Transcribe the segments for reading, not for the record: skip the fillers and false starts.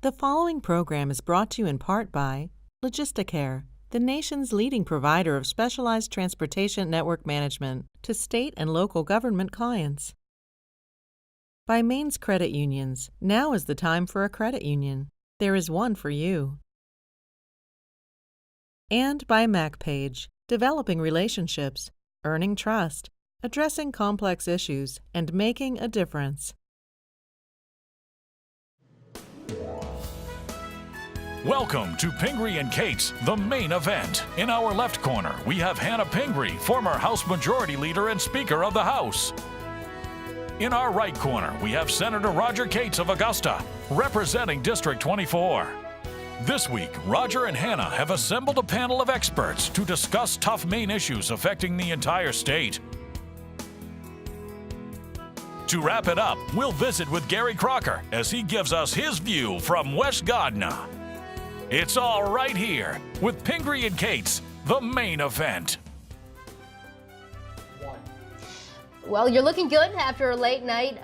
The following program is brought to you in part by Logisticare, the nation's leading provider of specialized transportation network management to state and local government clients. By Maine's credit unions, now is the time for a credit union. There is one for you. And by MacPage, developing relationships, earning trust, addressing complex issues, and making a difference. Welcome to Pingree and Katz, the main event. In our left corner, we have Hannah Pingree, former House Majority Leader and Speaker of the House. In our right corner, we have Senator Roger Katz of Augusta, representing District 24. This week, Roger and Hannah have assembled a panel of experts to discuss tough Maine issues affecting the entire state. To wrap it up, we'll visit with Gary Crocker as he gives us his view from West Gardner. It's all right here with Pingree and Katz, the main event. Well, you're looking good after a late night.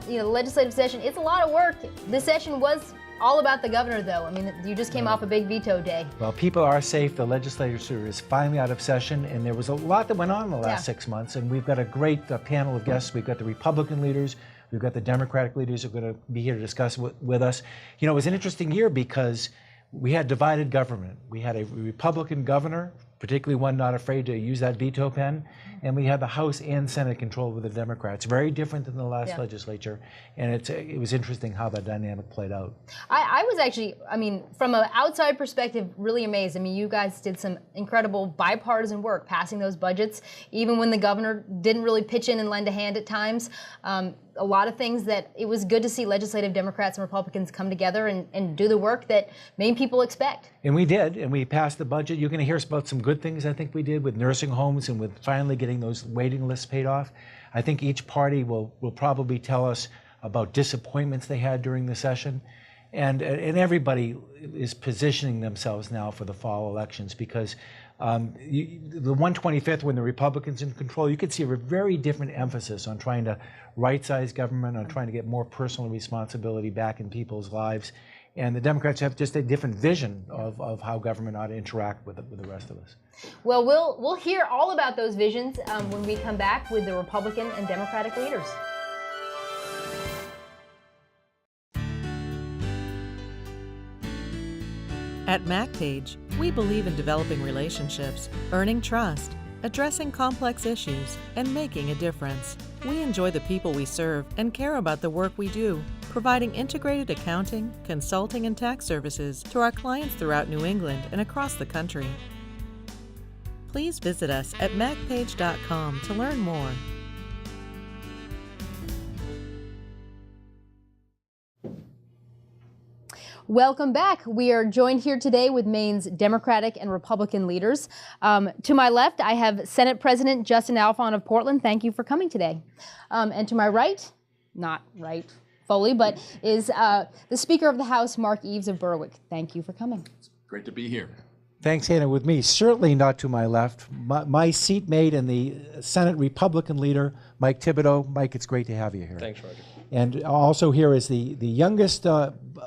The legislative session, it's a lot of work. This session was all about the governor, though. I mean, you just came off a big veto day. Well, people are safe. The legislature is finally out of session, and there was a lot that went on in the last 6 months, and we've got a great panel of guests. We've got the Republican leaders. We've got the Democratic leaders who are going to be here to discuss with us. You know, it was an interesting year because we had divided government. We had a Republican governor, particularly one not afraid to use that veto pen, and we had the House and Senate controlled with the Democrats. Very different than the last legislature, and it was interesting how that dynamic played out. I was actually, from an outside perspective, really amazed. I mean, you guys did some incredible bipartisan work passing those budgets, even when the governor didn't really pitch in and lend a hand at times. A lot of things that it was good to see legislative Democrats and Republicans come together and do the work that Maine people expect. And we did, and we passed the budget. You're going to hear about some good things I think we did with nursing homes and with finally getting those waiting lists paid off. I think each party will probably tell us about disappointments they had during the session. And everybody is positioning themselves now for the fall elections because the 125th, when the Republicans in control, you could see a very different emphasis on trying to right-size government, on trying to get more personal responsibility back in people's lives. And the Democrats have just a different vision of how government ought to interact with the rest of us. Well, we'll hear all about those visions when we come back with the Republican and Democratic leaders. At MacPage, we believe in developing relationships, earning trust, addressing complex issues, and making a difference. We enjoy the people we serve and care about the work we do, providing integrated accounting, consulting, and tax services to our clients throughout New England and across the country. Please visit us at macpage.com to learn more. Welcome back. We are joined here today with Maine's Democratic and Republican leaders. To my left, I have Senate President Justin Alfond of Portland. Thank you for coming today. And to my right, not right fully, but is the Speaker of the House, Mark Eves of Berwick. Thank you for coming. It's great to be here. Thanks, Hannah. With me, certainly not to my left, my seatmate and the Senate Republican leader, Mike Thiboedeau. Mike, it's great to have you here. Thanks, Roger. And also here is the youngest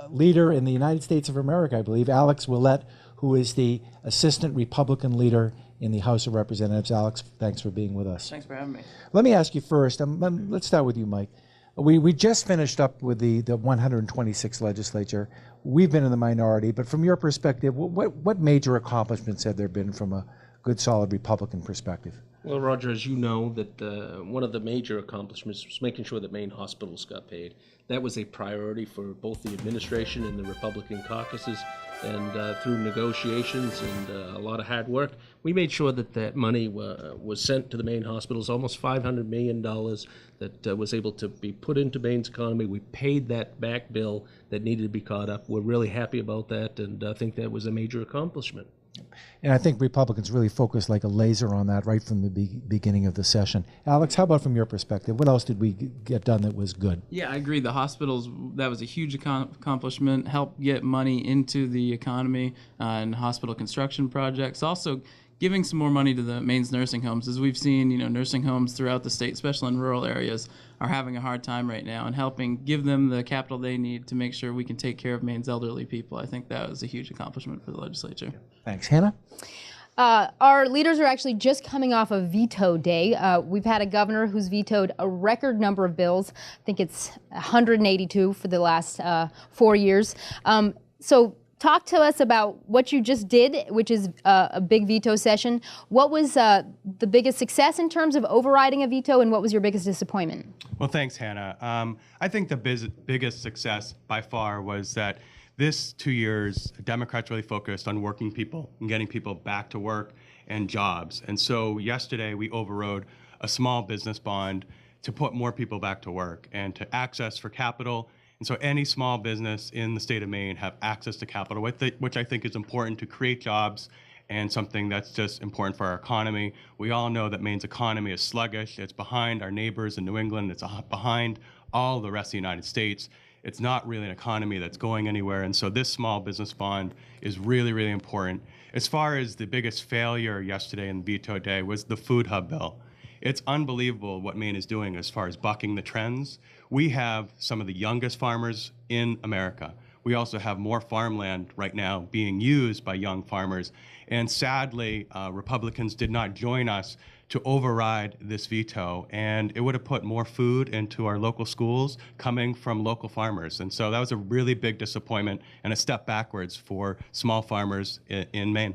leader in the United States of America, I believe, Alex Willette, who is the Assistant Republican leader in the House of Representatives. Alex, thanks for being with us. Thanks for having me. Let me ask you first, let's start with you, Mike. We just finished up with the 126th legislature. We've been in the minority, but from your perspective, what major accomplishments have there been from a good, solid Republican perspective? Well, Roger, as you know, that one of the major accomplishments was making sure that Maine hospitals got paid. That was a priority for both the administration and the Republican caucuses, and through negotiations and a lot of hard work, we made sure that that money was sent to the Maine hospitals, almost $500 million that was able to be put into Maine's economy. We paid that back bill that needed to be caught up. We're really happy about that, and I think that was a major accomplishment. And I think Republicans really focused like a laser on that right from the beginning of the session. Alex, how about from your perspective? What else did we get done that was good? Yeah, I agree. The hospitals, that was a huge accomplishment, helped get money into the economy and hospital construction projects. Also giving some more money to the Maine's nursing homes. As we've seen, nursing homes throughout the state, especially in rural areas, are having a hard time right now, and helping give them the capital they need to make sure we can take care of Maine's elderly people. I think that was a huge accomplishment for the legislature. Thanks. Hannah? Our leaders are actually just coming off of veto day. We've had a governor who's vetoed a record number of bills. I think it's 182 for the last 4 years. So talk to us about what you just did, which is a big veto session. What was the biggest success in terms of overriding a veto, and what was your biggest disappointment? Well, thanks, Hannah. I think the biggest success by far was that this 2 years, Democrats really focused on working people and getting people back to work and jobs. And so yesterday we overrode a small business bond to put more people back to work and to access for capital. And so any small business in the state of Maine have access to capital, which I think is important to create jobs and something that's just important for our economy. We all know that Maine's economy is sluggish. It's behind our neighbors in New England. It's behind all the rest of the United States. It's not really an economy that's going anywhere, and so this small business bond is really, really important. As far as the biggest failure yesterday in veto day was the food hub bill. It's unbelievable what Maine is doing as far as bucking the trends. We have some of the youngest farmers in America. We also have more farmland right now being used by young farmers, and sadly, Republicans did not join us to override this veto, and it would have put more food into our local schools coming from local farmers. And so that was a really big disappointment and a step backwards for small farmers in Maine.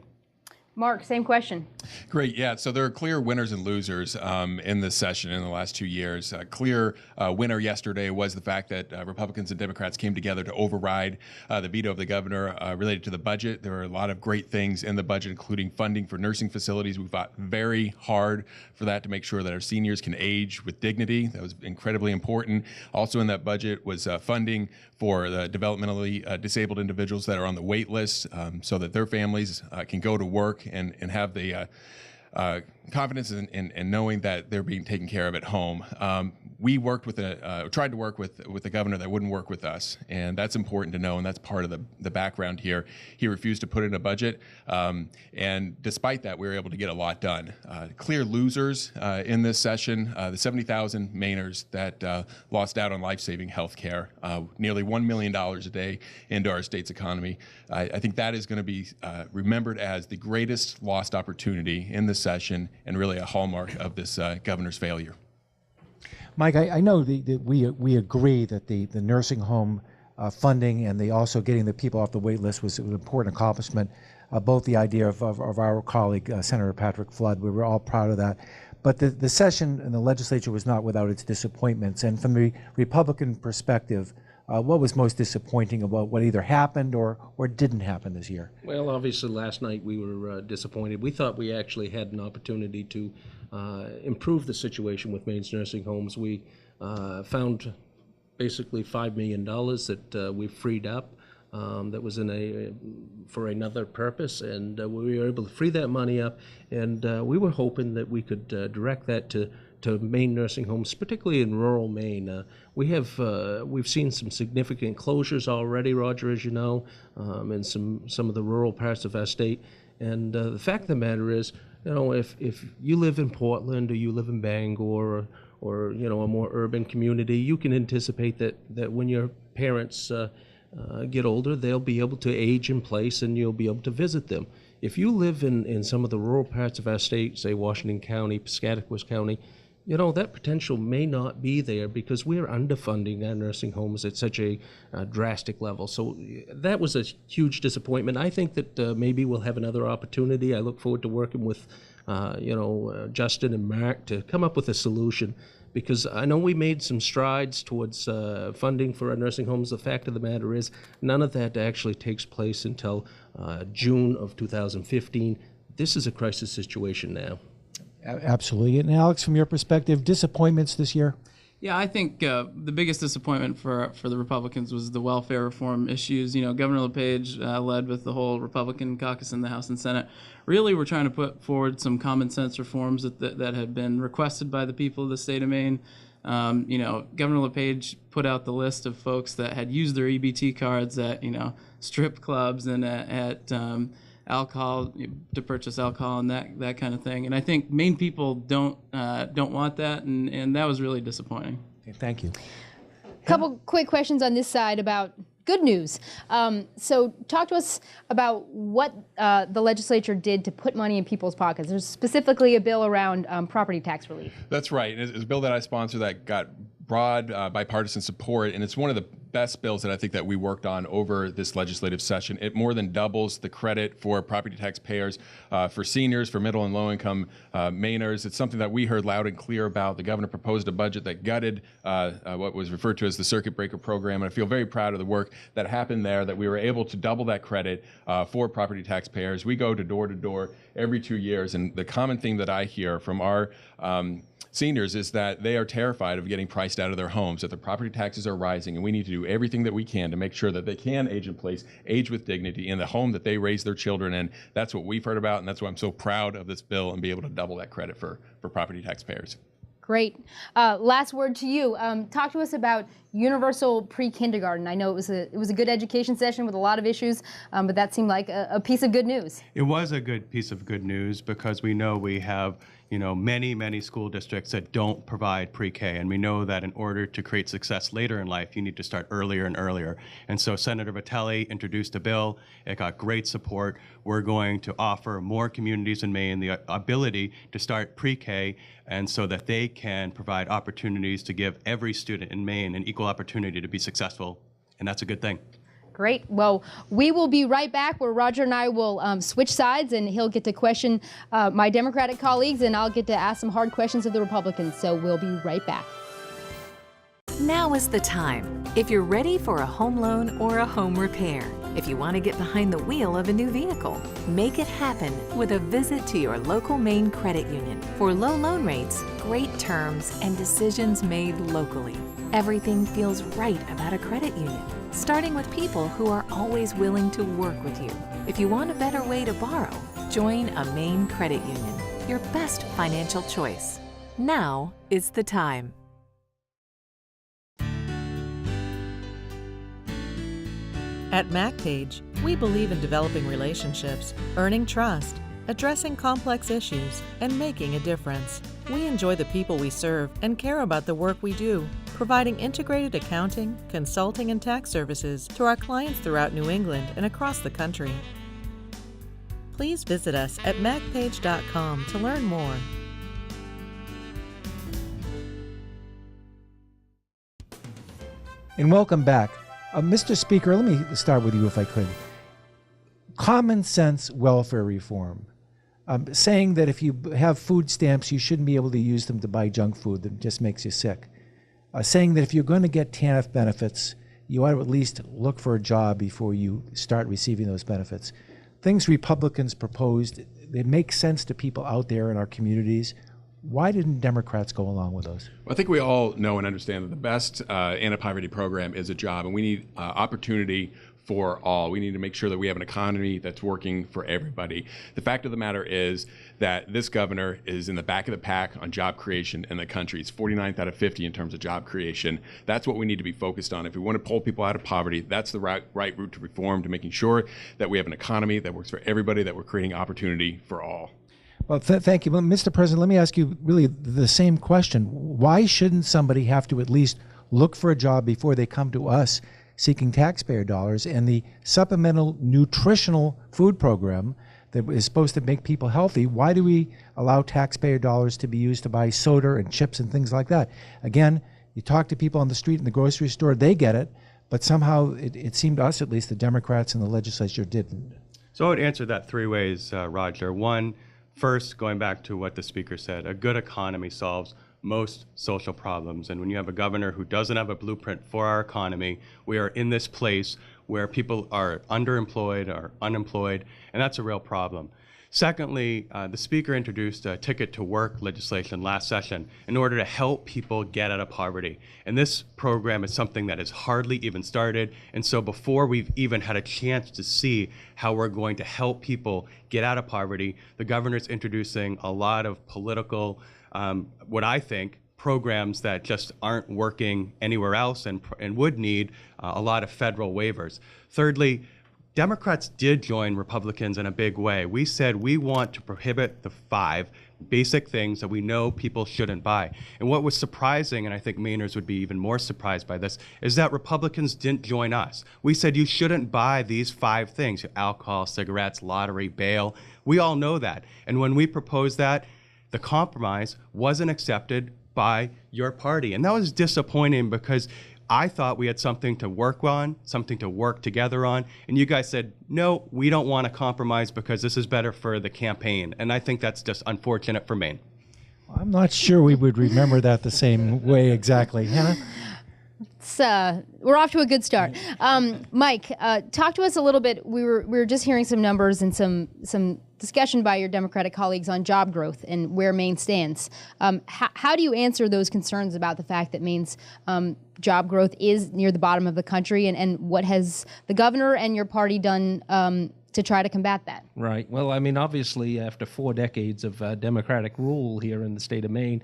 Mark, same question. Great. Yeah. So there are clear winners and losers in this session in the last 2 years. A clear winner yesterday was the fact that Republicans and Democrats came together to override the veto of the governor related to the budget. There are a lot of great things in the budget, including funding for nursing facilities. We fought very hard for that to make sure that our seniors can age with dignity. That was incredibly important. Also in that budget was funding for the developmentally disabled individuals that are on the wait list so that their families can go to work and have the confidence in knowing that they're being taken care of at home. We worked with tried to work with the governor that wouldn't work with us, and that's important to know, and that's part of the background here. He refused to put in a budget, and despite that, we were able to get a lot done. Clear losers in this session, the 70,000 Mainers that lost out on life-saving health care, nearly $1 million a day into our state's economy. I think that is going to be remembered as the greatest lost opportunity in this session, and really a hallmark of this governor's failure. Mike, I know that we agree that the nursing home funding and also getting the people off the wait list was an important accomplishment. Both the idea of our colleague, Senator Patrick Flood, we were all proud of that. But the session in the legislature was not without its disappointments. And from the Republican perspective, what was most disappointing about what either happened or didn't happen this year? Well, obviously last night we were disappointed. We thought we actually had an opportunity to improve the situation with Maine's nursing homes. We found basically $5 million that we freed up that was for another purpose, and we were able to free that money up, and we were hoping that we could direct that to Maine nursing homes, particularly in rural Maine. We've seen some significant closures already, Roger, as you know, in some of the rural parts of our state. And the fact of the matter is, if you live in Portland or you live in Bangor or a more urban community, you can anticipate that when your parents get older, they'll be able to age in place and you'll be able to visit them. If you live in some of the rural parts of our state, say Washington County, Piscataquis County, that potential may not be there because we're underfunding our nursing homes at such a drastic level. So that was a huge disappointment. I think that maybe we'll have another opportunity. I look forward to working with, Justin and Mark to come up with a solution, because I know we made some strides towards funding for our nursing homes. The fact of the matter is, none of that actually takes place until June of 2015. This is a crisis situation now. Absolutely. And Alex, from your perspective, disappointments this year? Yeah, I think the biggest disappointment for the Republicans was the welfare reform issues. Governor LePage led with the whole Republican caucus in the House and Senate. Really, we're trying to put forward some common sense reforms that had been requested by the people of the state of Maine. Governor LePage put out the list of folks that had used their EBT cards at strip clubs and at alcohol, to purchase alcohol and that kind of thing. And I think Maine people don't want that, and that was really disappointing. Okay, thank you. Couple quick questions on this side about good news. So talk to us about what the legislature did to put money in people's pockets. There's specifically a bill around property tax relief. That's right. It's a bill that I sponsored that got broad bipartisan support, and it's one of the best bills that I think that we worked on over this legislative session. It more than doubles the credit for property taxpayers, for seniors, for middle and low-income Mainers. It's something that we heard loud and clear about. The governor proposed a budget that gutted what was referred to as the circuit breaker program, and I feel very proud of the work that happened there, that we were able to double that credit for property taxpayers. We go to door every 2 years, and the common theme that I hear from our seniors is that they are terrified of getting priced out of their homes, that their property taxes are rising, and we need to do everything that we can to make sure that they can age in place, age with dignity in the home that they raise their children in. That's what we've heard about, and that's why I'm so proud of this bill and be able to double that credit for property taxpayers. Great. Last word to you. Talk to us about universal pre-kindergarten. I know it was a good education session with a lot of issues, but that seemed like a piece of good news. It was a good piece of good news because we know we have many school districts that don't provide pre-K, and we know that in order to create success later in life, you need to start earlier and earlier. And so Senator Vitelli introduced a bill. It got great support. We're going to offer more communities in Maine the ability to start pre-K, and so that they can provide opportunities to give every student in Maine an equal opportunity to be successful, and that's a good thing. Great. Well, we will be right back where Roger and I will switch sides, and he'll get to question my Democratic colleagues, and I'll get to ask some hard questions of the Republicans. So we'll be right back. Now is the time. If you're ready for a home loan or a home repair, if you want to get behind the wheel of a new vehicle, make it happen with a visit to your local Maine credit union. For low loan rates, great terms, and decisions made locally. Everything feels right about a credit union, starting with people who are always willing to work with you. If you want a better way to borrow, join a Maine credit union, your best financial choice. Now is the time. At MacPage, we believe in developing relationships, earning trust, addressing complex issues, and making a difference. We enjoy the people we serve and care about the work we do, providing integrated accounting, consulting, and tax services to our clients throughout New England and across the country. Please visit us at macpage.com to learn more. And welcome back. Mr. Speaker, let me start with you if I could. Common sense welfare reform. Saying that if you have food stamps, you shouldn't be able to use them to buy junk food that just makes you sick. Saying that if you're going to get TANF benefits, you ought to at least look for a job before you start receiving those benefits. Things Republicans proposed, they make sense to people out there in our communities. Why didn't Democrats go along with those? Well, I think we all know and understand that the best anti-poverty program is a job, and we need opportunity for all. We need to make sure that we have an economy that's working for everybody. The fact of the matter is that this governor is in the back of the pack on job creation in the country. It's 49th out of 50 in terms of job creation. That's what we need to be focused on. If we want to pull people out of poverty, that's the right route to reform, to making sure that we have an economy that works for everybody, that we're creating opportunity for all. Well, thank you. Well, Mr. President, let me ask you really the same question. Why shouldn't somebody have to at least look for a job before they come to us seeking taxpayer dollars? And the supplemental nutritional food program that is supposed to make people healthy, why do we allow taxpayer dollars to be used to buy soda and chips and things like that? Again, you talk to people on the street in the grocery store, they get it, but somehow it seemed to us, at least, the Democrats in the legislature didn't. So I would answer that three ways, Roger. One, first, going back to what the speaker said, a good economy solves most social problems. And when you have a governor who doesn't have a blueprint for our economy, we are in this place where people are underemployed or unemployed, and that's a real problem. Secondly, the speaker introduced a ticket to work legislation last session in order to help people get out of poverty. And this program is something that has hardly even started. And so before we've even had a chance to see how we're going to help people get out of poverty, the governor's introducing a lot of political, what I think, programs that just aren't working anywhere else and would need a lot of federal waivers. Thirdly, Democrats did join Republicans in a big way. We said we want to prohibit the 5 basic things that we know people shouldn't buy. And what was surprising, and I think Mainers would be even more surprised by this, is that Republicans didn't join us. We said you shouldn't buy these 5 things: alcohol, cigarettes, lottery, bail. We all know that. And when we proposed that, the compromise wasn't accepted by your party. And that was disappointing because I thought we had something to work on, something to work together on, and you guys said, no, we don't want to compromise because this is better for the campaign. And I think that's just unfortunate for Maine. I'm not sure we would remember that the same way exactly. Hannah? We're off to a good start. Mike, talk to us a little bit. We were just hearing some numbers and some discussion by your Democratic colleagues on job growth and where Maine stands. How do you answer those concerns about the fact that Maine's job growth is near the bottom of the country, and what has the governor and your party done to try to combat that? Right. Well, I mean, obviously, after 4 decades of Democratic rule here in the state of Maine,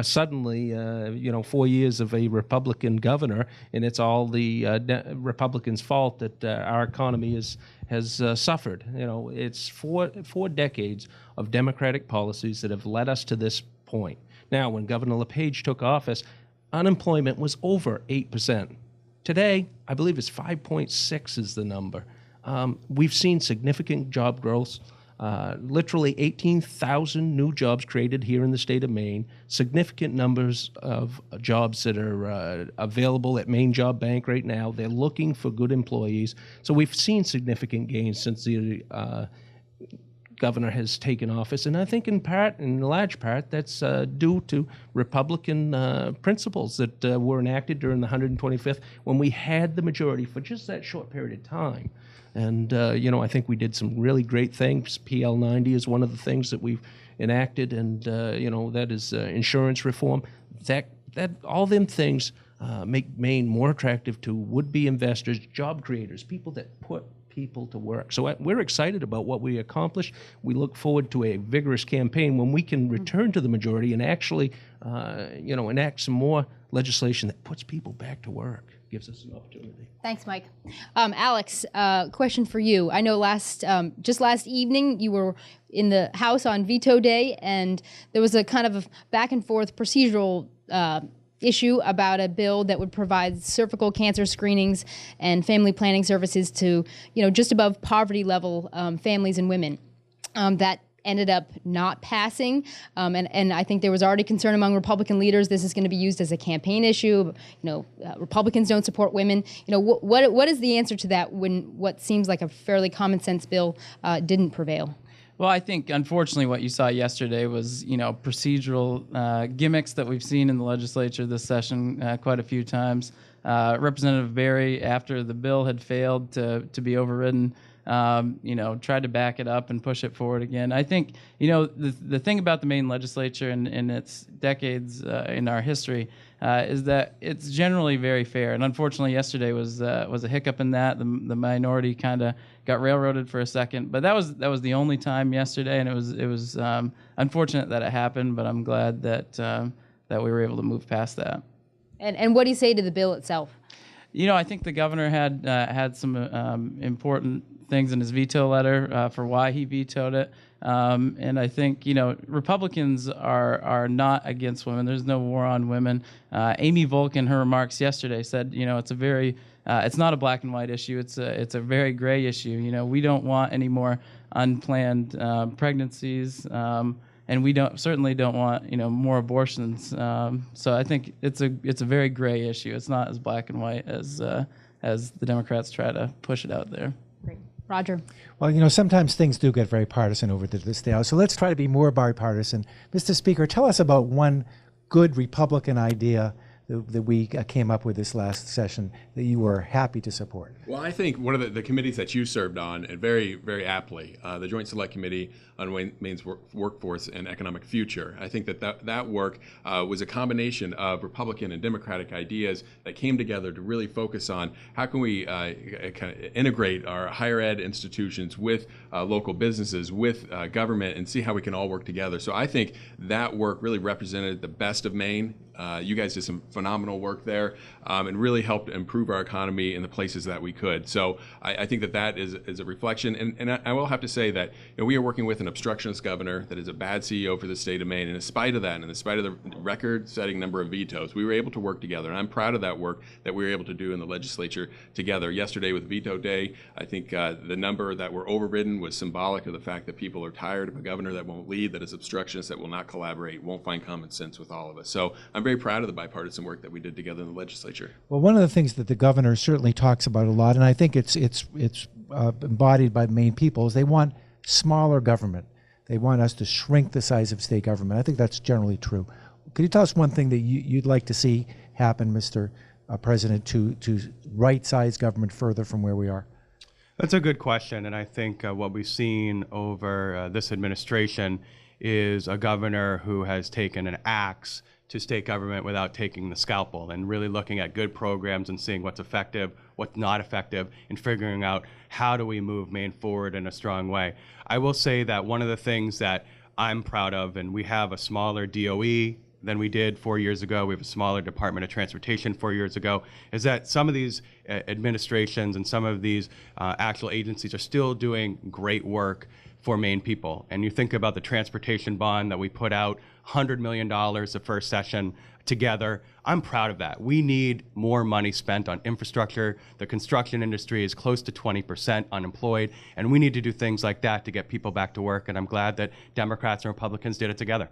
suddenly, 4 years of a Republican governor, and it's all the Republicans' fault that our economy has suffered. It's four decades of Democratic policies that have led us to this point. Now, when Governor LePage took office, unemployment was over 8%. Today, I believe it's 5.6 is the number. We've seen significant job growth, literally 18,000 new jobs created here in the state of Maine, significant numbers of jobs that are available at Maine Job Bank right now. They're looking for good employees. So we've seen significant gains since the governor has taken office, and I think in large part, that's due to Republican principles that were enacted during the 125th when we had the majority for just that short period of time. And, I think we did some really great things. PL 90 is one of the things that we've enacted, and, that is insurance reform. That all them things make Maine more attractive to would-be investors, job creators, people that put people to work. So we're excited about what we accomplished. We look forward to a vigorous campaign when we can return to the majority and actually, enact some more legislation that puts people back to work. Gives us an opportunity. Thanks, Mike. Alex, question for you. I know just last evening you were in the House on veto day, and there was a kind of back and forth procedural issue about a bill that would provide cervical cancer screenings and family planning services to, just above poverty level families and women. That ended up not passing, and I think there was already concern among Republican leaders this is going to be used as a campaign issue. Republicans don't support women. What is the answer to that when what seems like a fairly common sense bill didn't prevail? Well, I think, unfortunately, what you saw yesterday was, procedural gimmicks that we've seen in the legislature this session quite a few times. Representative Berry, after the bill had failed to be overridden, tried to back it up and push it forward again. I think, the thing about the Maine legislature and its decades in our history is that it's generally very fair. And unfortunately, yesterday was a hiccup in that. The minority kind of got railroaded for a second, but that was the only time yesterday, and it was unfortunate that it happened. But I'm glad that we were able to move past that. And what do you say to the bill itself? I think the governor had some important things in his veto letter for why he vetoed it. And I think, Republicans are not against women. There's no war on women. Amy Volk, in her remarks yesterday, said, it's not a black and white issue. It's a very gray issue. We don't want any more unplanned pregnancies. And we certainly don't want more abortions. So I think it's a very gray issue. It's not as black and white as the Democrats try to push it out there. Great. Roger. Well, sometimes things do get very partisan over this day. So let's try to be more bipartisan. Mr. Speaker, tell us about one good Republican idea that we came up with this last session that you were happy to support. Well, I think one of the committees that you served on, and very, very aptly, the Joint Select Committee on Maine's Workforce and Economic Future. I think that work was a combination of Republican and Democratic ideas that came together to really focus on how can we kind of integrate our higher ed institutions with local businesses, with government, and see how we can all work together. So I think that work really represented the best of Maine. You guys did some phenomenal work there and really helped improve our economy in the places that we could. So I think that is a reflection. And I will have to say that we are working with an obstructionist governor that is a bad CEO for the state of Maine. And in spite of that, and in spite of the record-setting number of vetoes, we were able to work together. And I'm proud of that work that we were able to do in the legislature together. Yesterday with veto day, I think the number that were overridden was symbolic of the fact that people are tired of a governor that won't lead, that is obstructionist, that will not collaborate, won't find common sense with all of us. So I'm very proud of the bipartisan work that we did together in the legislature. Well, one of the things that the governor certainly talks about a lot, and I think it's embodied by the Maine people, is they want smaller government. They want us to shrink the size of state government. I think that's generally true. Could you tell us one thing that you'd like to see happen, Mr. President, to right-size government further from where we are? That's a good question, and I think what we've seen over this administration is a governor who has taken an axe to state government without taking the scalpel, and really looking at good programs and seeing what's effective, what's not effective, and figuring out how do we move Maine forward in a strong way. I will say that one of the things that I'm proud of, and we have a smaller DOE than we did 4 years ago, we have a smaller Department of Transportation 4 years ago, is that some of these administrations and some of these actual agencies are still doing great work for Maine people. And you think about the transportation bond that we put out, $100 million the first session together. I'm proud of that. We need more money spent on infrastructure. The construction industry is close to 20% unemployed, and we need to do things like that to get people back to work. And I'm glad that Democrats and Republicans did it together.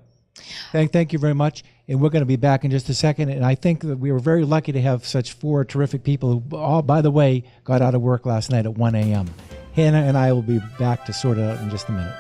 Thank you very much. And we're going to be back in just a second. And I think that we were very lucky to have such four terrific people who all, by the way, got out of work last night at 1 a.m. Hannah and I will be back to sort it out in just a minute.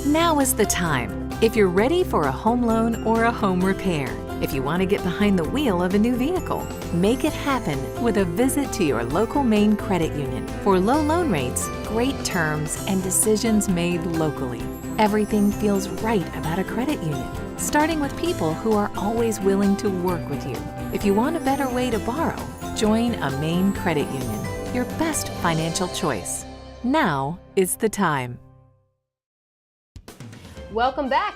Now is the time. If you're ready for a home loan or a home repair, if you want to get behind the wheel of a new vehicle, make it happen with a visit to your local Maine credit union. For low loan rates, great terms, and decisions made locally. Everything feels right about a credit union, starting with people who are always willing to work with you. If you want a better way to borrow, join a Maine credit union, your best financial choice. Now is the time. Welcome back.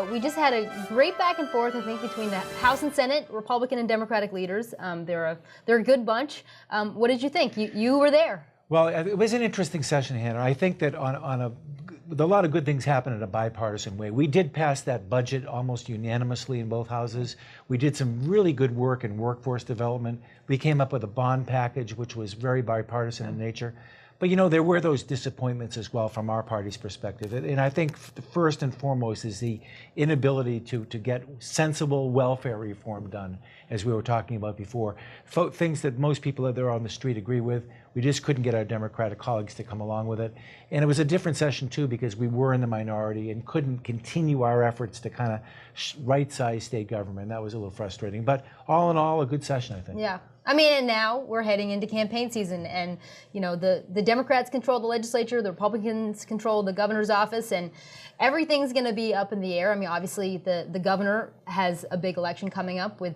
We just had a great back and forth, I think, between the House and Senate, Republican and Democratic leaders. They're a good bunch. What did you think? You were there. Well, it was an interesting session, Hannah. I think that a lot of good things happened in a bipartisan way. We did pass that budget almost unanimously in both houses. We did some really good work in workforce development. We came up with a bond package, which was very bipartisan in nature. But, you know, there were those disappointments as well from our party's perspective. And I think first and foremost is the inability to get sensible welfare reform done, as we were talking about before. Things that most people that are on the street agree with. We just couldn't get our Democratic colleagues to come along with it. And it was a different session, too, because we were in the minority and couldn't continue our efforts to kind of right-size state government. That was a little frustrating. But all in all, a good session, I think. Yeah. I mean, and now we're heading into campaign season, and you know the Democrats control the legislature, the Republicans control the governor's office, and everything's going to be up in the air. I mean, obviously the governor has a big election coming up with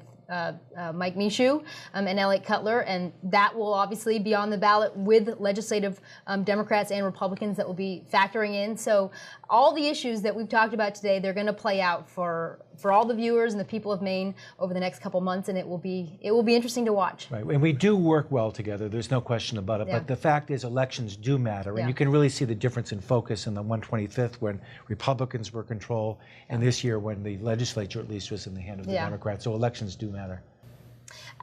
Mike Michoud and Elliott Cutler, and that will obviously be on the ballot with legislative Democrats and Republicans that will be factoring in. So all the issues that we've talked about today, they're going to play out for all the viewers and the people of Maine over the next couple months, and it will be interesting to watch. Right, and we do work well together. There's no question about it. Yeah. But the fact is, elections do matter, and you can really see the difference in focus in the 125th when Republicans were in control, and this year when the legislature at least was in the hand of the Democrats. So elections do matter.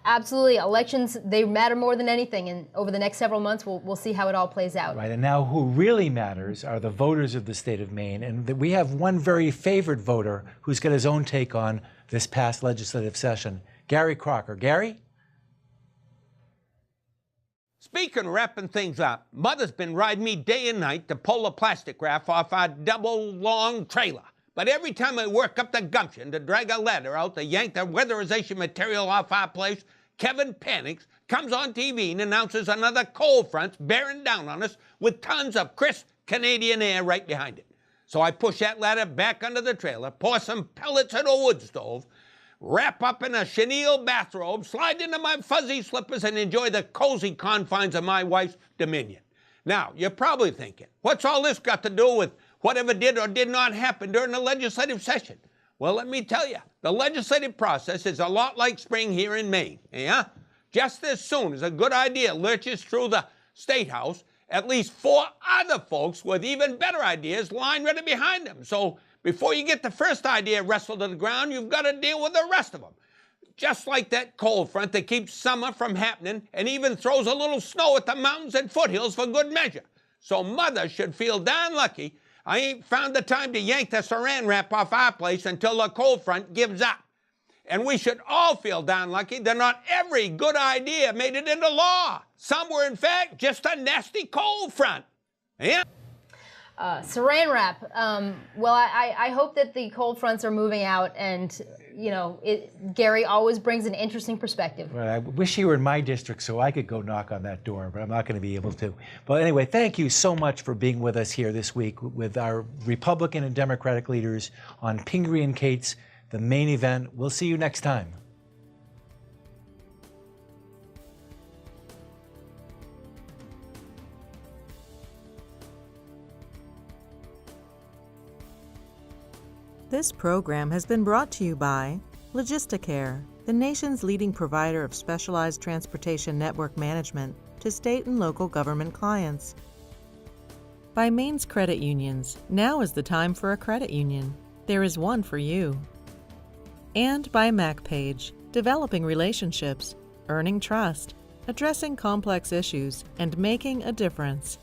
Absolutely. Elections, they matter more than anything, and over the next several months, we'll see how it all plays out. Right, and now who really matters are the voters of the state of Maine, and we have one very favored voter who's got his own take on this past legislative session, Gary Crocker. Gary? Speaking of wrapping things up, Mother's been riding me day and night to pull the plastic wrap off our double-long trailer. But every time I work up the gumption to drag a ladder out to yank the weatherization material off our place, Kevin panics, comes on TV and announces another cold front's bearing down on us with tons of crisp Canadian air right behind it. So I push that ladder back under the trailer, pour some pellets in a wood stove, wrap up in a chenille bathrobe, slide into my fuzzy slippers, and enjoy the cozy confines of my wife's dominion. Now, you're probably thinking, what's all this got to do with whatever did or did not happen during the legislative session? Well, let me tell you, the legislative process is a lot like spring here in Maine, yeah? Just as soon as a good idea lurches through the State House, at least 4 other folks with even better ideas line ready behind them. So before you get the first idea wrestled to the ground, you've got to deal with the rest of them. Just like that cold front that keeps summer from happening and even throws a little snow at the mountains and foothills for good measure. So Mother should feel darn lucky I ain't found the time to yank the saran wrap off our place until the cold front gives up. And we should all feel darn lucky that not every good idea made it into law. Some were, in fact, just a nasty cold front. Yeah. Saran wrap. Well, I hope that the cold fronts are moving out, and Gary always brings an interesting perspective. Well, I wish he were in my district so I could go knock on that door, but I'm not going to be able to. But anyway, thank you so much for being with us here this week with our Republican and Democratic leaders on Pingree and Katz, the Maine event. We'll see you next time. This program has been brought to you by Logisticare, the nation's leading provider of specialized transportation network management to state and local government clients. By Maine's credit unions, now is the time for a credit union. There is one for you. And by MacPage, developing relationships, earning trust, addressing complex issues, and making a difference.